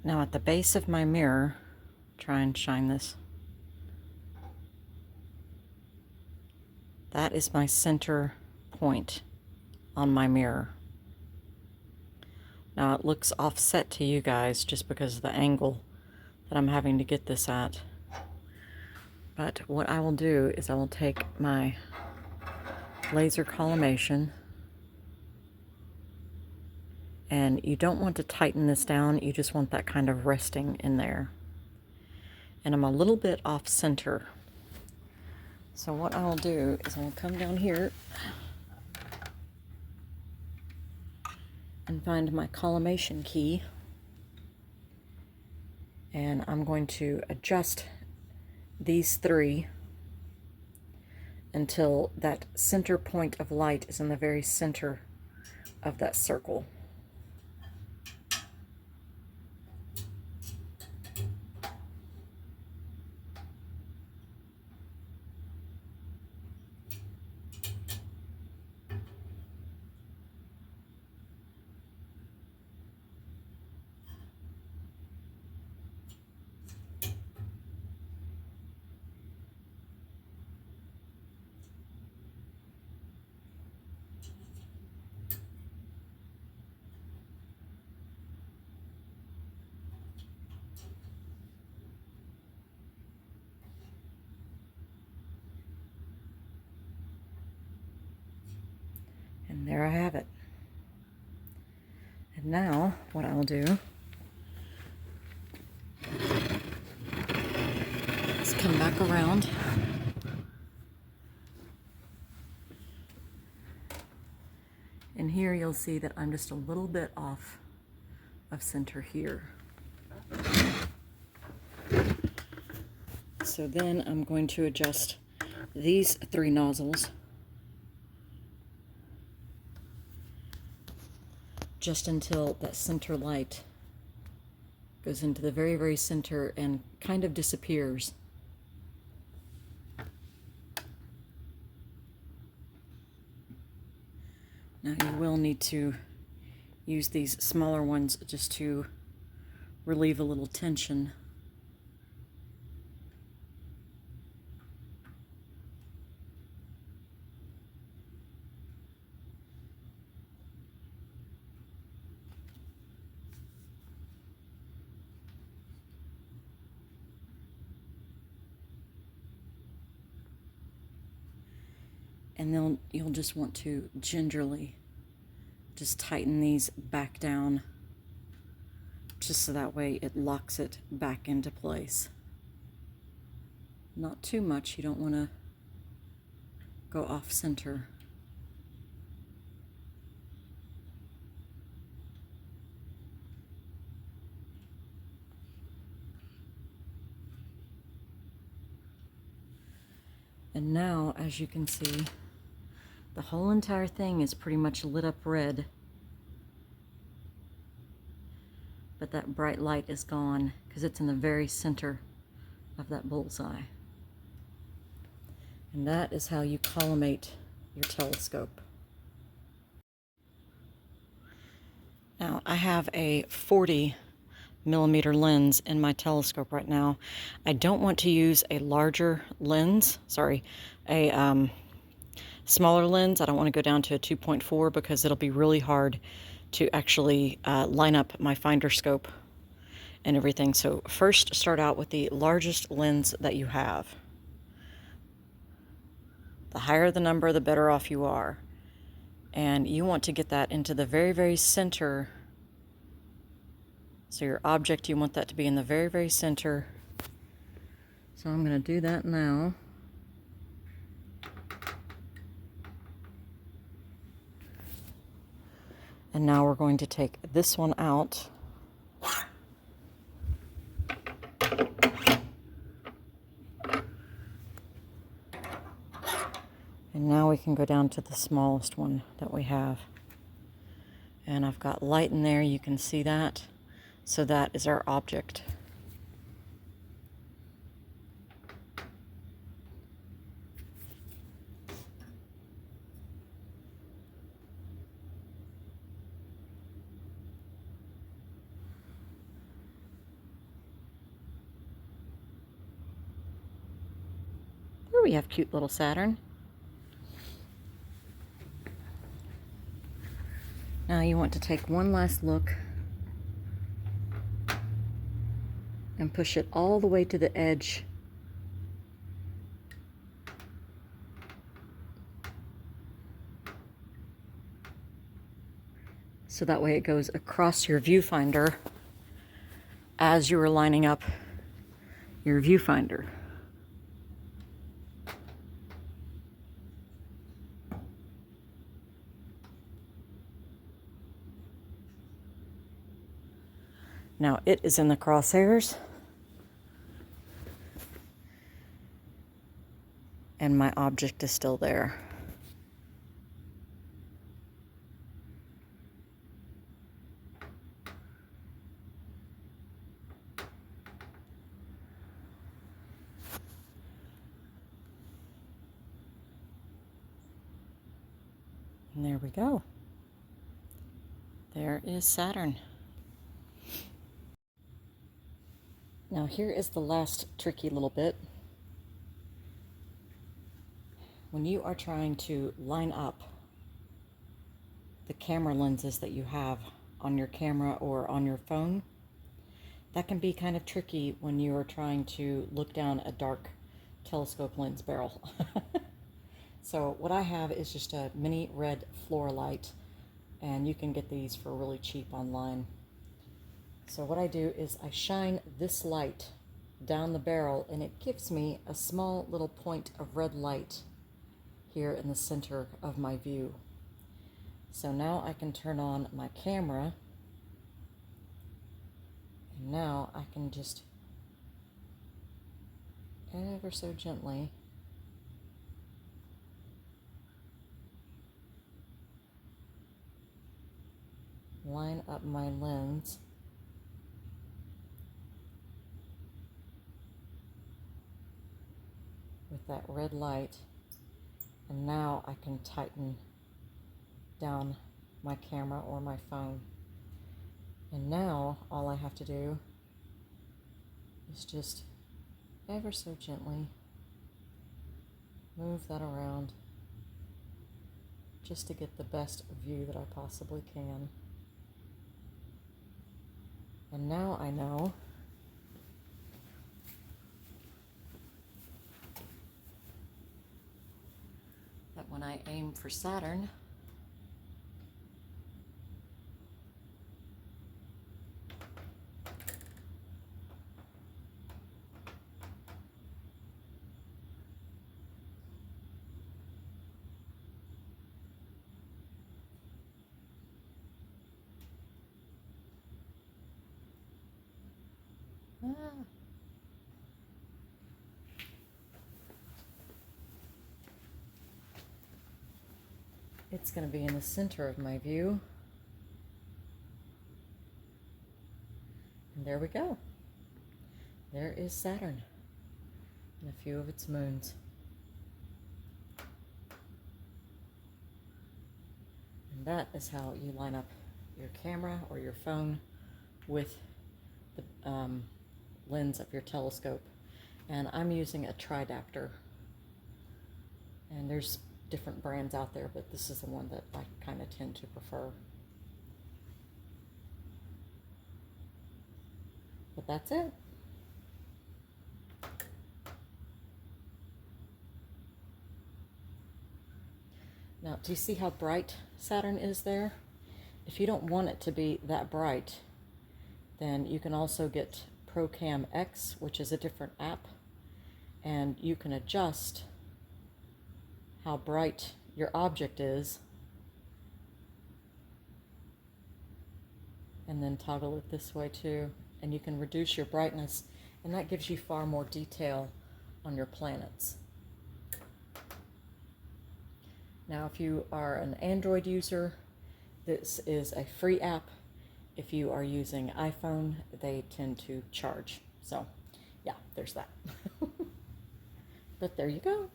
Now at the base of my mirror, try and shine this. That is my center point on my mirror. Now it looks offset to you guys just because of the angle that I'm having to get this at. But what I will do is I will take my laser collimation, and you don't want to tighten this down, you just want that kind of resting in there. And I'm a little bit off center. So what I will do is I will come down here and find my collimation key, and I'm going to adjust these three until that center point of light is in the very center of that circle. And there I have it. And now what I'll do is come back around and here you'll see that I'm just a little bit off of center here. So then I'm going to adjust these three nozzles just until that center light goes into the very, very center and kind of disappears. Now you will need to use these smaller ones just to relieve a little tension. And then you'll just want to gingerly just tighten these back down, just so that way it locks it back into place. Not too much, you don't want to go off center. And now, as you can see, the whole entire thing is pretty much lit up red, but that bright light is gone because it's in the very center of that bullseye. And that is how you collimate your telescope. Now, I have a 40mm lens in my telescope right now. I don't want to use a larger lens, a smaller lens. I don't want to go down to a 2.4 because it'll be really hard to actually line up my finder scope and everything. So first start out with the largest lens that you have. The higher the number, the better off you are. And you want to get that into the very, very center. So your object, you want that to be in the very, very center. So I'm going to do that now. And now we're going to take this one out. And now we can go down to the smallest one that we have. And I've got light in there, you can see that. So that is our object. we have cute little Saturn. Now you want to take one last look and push it all the way to the edge. So that way it goes across your viewfinder as you are lining up your viewfinder. Now it is in the crosshairs, and my object is still there. And there we go. There is Saturn. Now here is the last tricky little bit. When you are trying to line up the camera lenses that you have on your camera or on your phone, that can be kind of tricky when you are trying to look down a dark telescope lens barrel. So what I have is just a mini red floor light, and you can get these for really cheap online. So what I do is I shine this light down the barrel, and it gives me a small little point of red light here in the center of my view. So now I can turn on my camera, and now I can just ever so gently line up my lens with that red light, and now I can tighten down my camera or my phone. And now all I have to do is just ever so gently move that around just to get the best view that I possibly can. And now I know that when I aim for Saturn, it's going to be in the center of my view. And there we go. There is Saturn and a few of its moons. And that is how you line up your camera or your phone with the lens of your telescope. And I'm using a tridapter. And there's different brands out there, but this is the one that I kind of tend to prefer. But that's it. Now, do you see how bright Saturn is there? If you don't want it to be that bright, then you can also get ProCam X, which is a different app, and you can adjust how bright your object is and then toggle it this way too, and you can reduce your brightness, and that gives you far more detail on your planets. Now if you are an Android user, this is a free app. If you are using iPhone, they tend to charge. So yeah, there's that. But there you go.